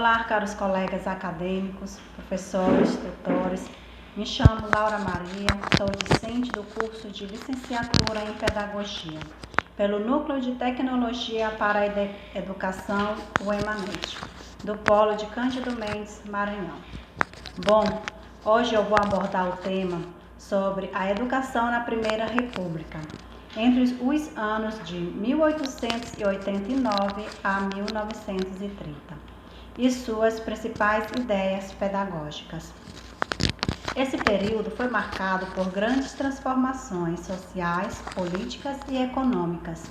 Olá, caros colegas acadêmicos, professores, tutores. Me chamo Laura Maria, sou discente do curso de Licenciatura em Pedagogia, pelo Núcleo de Tecnologia para a Educação, o EMANET, do Polo de Cândido Mendes, Maranhão. Bom, hoje eu vou abordar o tema sobre a educação na Primeira República, entre os anos de 1889 a 1930, e suas principais ideias pedagógicas. Esse período foi marcado por grandes transformações sociais, políticas e econômicas,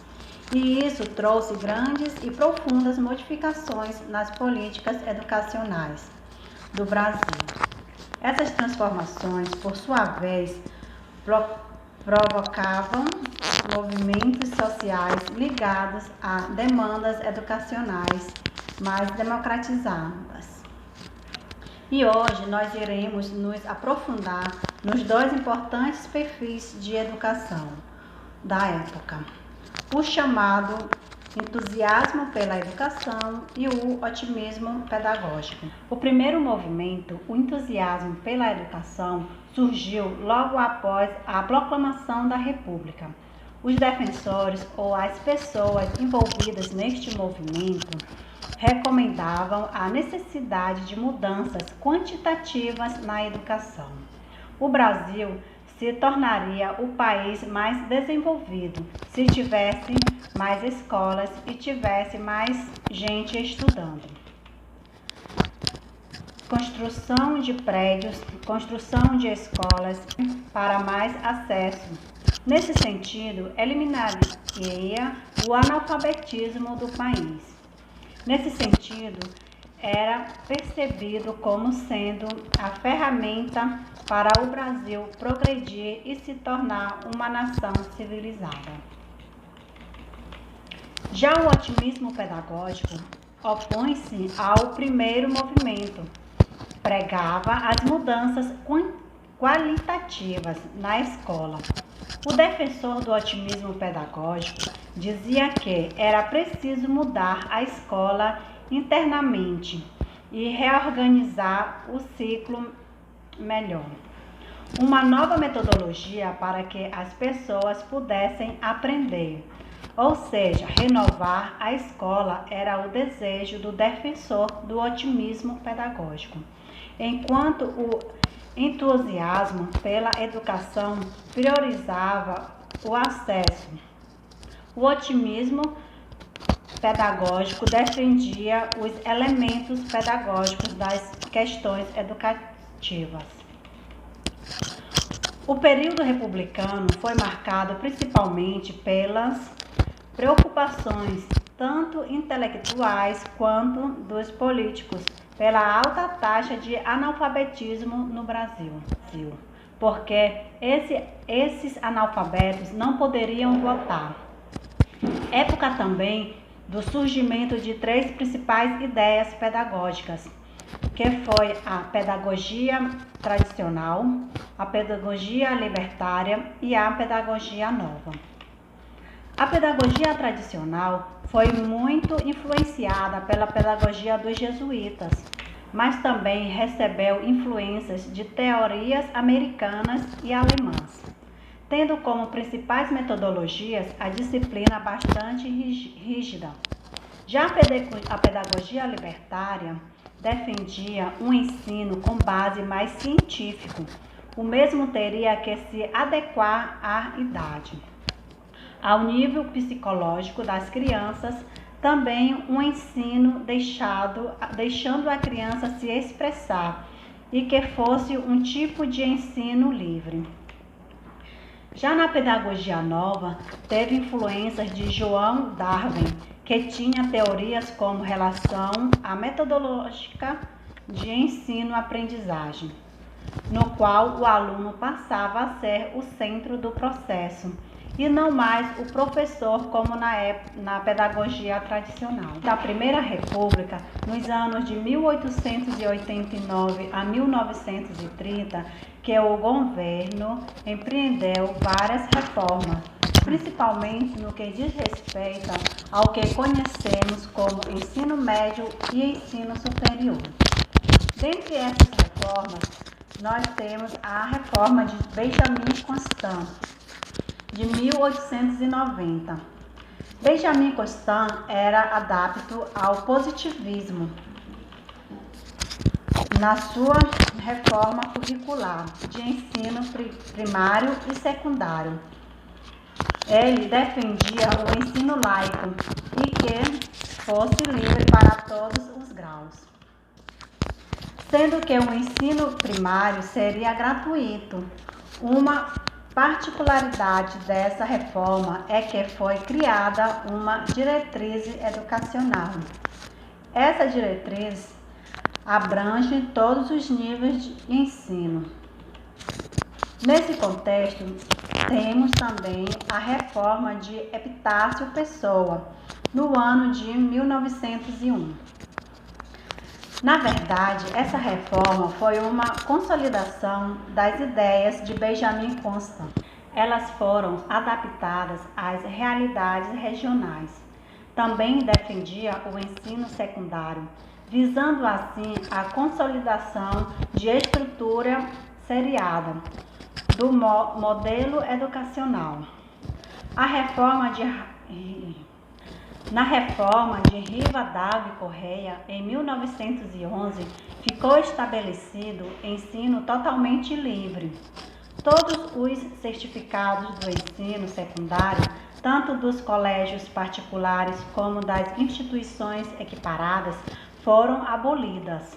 e isso trouxe grandes e profundas modificações nas políticas educacionais do Brasil. Essas transformações, por sua vez, provocavam movimentos sociais ligados a demandas educacionais mais democratizadas. E hoje nós iremos nos aprofundar nos dois importantes perfis de educação da época: o chamado entusiasmo pela educação e o otimismo pedagógico. O primeiro movimento, o entusiasmo pela educação, surgiu logo após a proclamação da República. Os defensores ou as pessoas envolvidas neste movimento recomendavam a necessidade de mudanças quantitativas na educação. O Brasil se tornaria o país mais desenvolvido se tivesse mais escolas e tivesse mais gente estudando. Construção de prédios, construção de escolas para mais acesso. Nesse sentido, eliminaria o analfabetismo do país. Nesse sentido, era percebido como sendo a ferramenta para o Brasil progredir e se tornar uma nação civilizada. Já o otimismo pedagógico opõe-se ao primeiro movimento. Pregava as mudanças qualitativas na escola. O defensor do otimismo pedagógico dizia que era preciso mudar a escola internamente e reorganizar o ciclo melhor. Uma nova metodologia para que as pessoas pudessem aprender, ou seja, renovar a escola era o desejo do defensor do otimismo pedagógico, enquanto o entusiasmo pela educação priorizava o acesso. O otimismo pedagógico defendia os elementos pedagógicos das questões educativas. O período republicano foi marcado principalmente pelas preocupações tanto intelectuais quanto dos políticos pela alta taxa de analfabetismo no Brasil, porque esses analfabetos não poderiam votar. Época também do surgimento de três principais ideias pedagógicas, que foi a pedagogia tradicional, a pedagogia libertária e a pedagogia nova. A pedagogia tradicional foi muito influenciada pela pedagogia dos jesuítas, mas também recebeu influências de teorias americanas e alemãs, tendo como principais metodologias a disciplina bastante rígida. Já a pedagogia libertária defendia um ensino com base mais científico. O mesmo teria que se adequar à idade, ao nível psicológico das crianças, também um ensino deixando a criança se expressar e que fosse um tipo de ensino livre. Já na pedagogia nova, teve influências de João Darwin, que tinha teorias como relação à metodológica de ensino-aprendizagem, no qual o aluno passava a ser o centro do processo e não mais o professor como na pedagogia tradicional. Da Primeira República, nos anos de 1889 a 1930, que o governo empreendeu várias reformas, principalmente no que diz respeito ao que conhecemos como ensino médio e ensino superior. Dentre essas reformas, nós temos a reforma de Benjamin Constant, de 1890. Benjamin Constant era adepto ao positivismo na sua reforma curricular de ensino primário e secundário. Ele defendia o ensino laico e que fosse livre para todos os graus, sendo que o ensino primário seria gratuito. Uma particularidade dessa reforma é que foi criada uma diretriz educacional. Essa diretriz abrange todos os níveis de ensino. Nesse contexto, temos também a reforma de Epitácio Pessoa, no ano de 1901. Na verdade, essa reforma foi uma consolidação das ideias de Benjamin Constant. Elas foram adaptadas às realidades regionais. Também defendia o ensino secundário, visando assim a consolidação de estrutura seriada do modelo educacional. Na reforma de Rivadavia Correia, em 1911, ficou estabelecido ensino totalmente livre. Todos os certificados do ensino secundário, tanto dos colégios particulares como das instituições equiparadas, foram abolidas.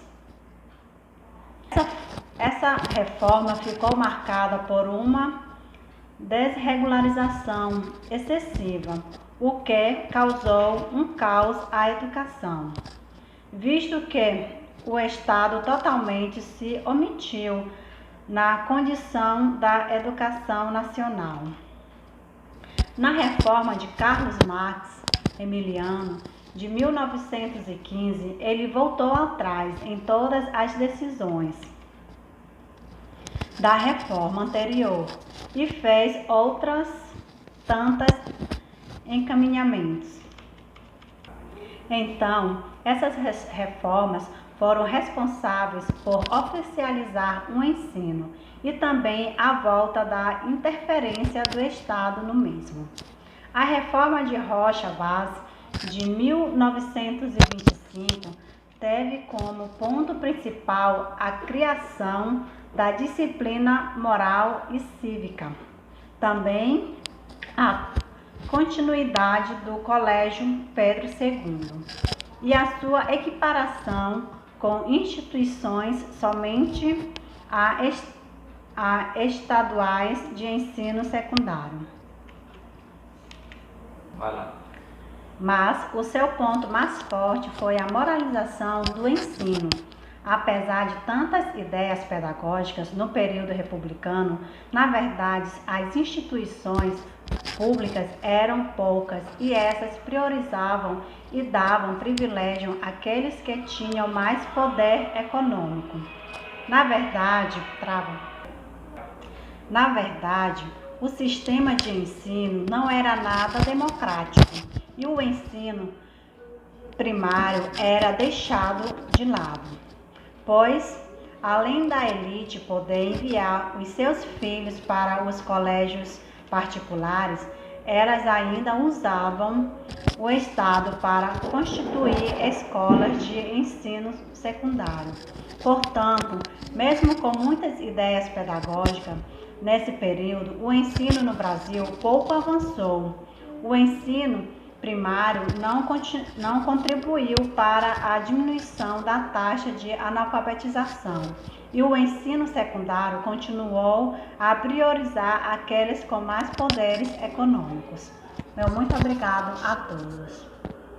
Essa reforma ficou marcada por uma desregularização excessiva, o que causou um caos à educação, visto que o Estado totalmente se omitiu na condição da educação nacional. Na reforma de Carlos Marx Emiliano, de 1915, ele voltou atrás em todas as decisões da reforma anterior e fez outras tantas encaminhamentos. Então, essas reformas foram responsáveis por oficializar o ensino e também a volta da interferência do Estado no mesmo. A reforma de Rocha Vaz, de 1925, teve como ponto principal a criação da disciplina moral e cívica. Também a continuidade do Colégio Pedro II e a sua equiparação com instituições somente a estaduais de ensino secundário. Vai lá. Mas o seu ponto mais forte foi a moralização do ensino. Apesar de tantas ideias pedagógicas no período republicano, na verdade, as instituições públicas eram poucas e essas priorizavam e davam privilégio àqueles que tinham mais poder econômico. Na verdade, o sistema de ensino não era nada democrático e o ensino primário era deixado de lado, pois, além da elite poder enviar os seus filhos para os colégios particulares, elas ainda usavam o Estado para constituir escolas de ensino secundário. Portanto, mesmo com muitas ideias pedagógicas, nesse período, o ensino no Brasil pouco avançou. O ensino primário não contribuiu para a diminuição da taxa de analfabetização e o ensino secundário continuou a priorizar aqueles com mais poderes econômicos. Muito obrigado a todos.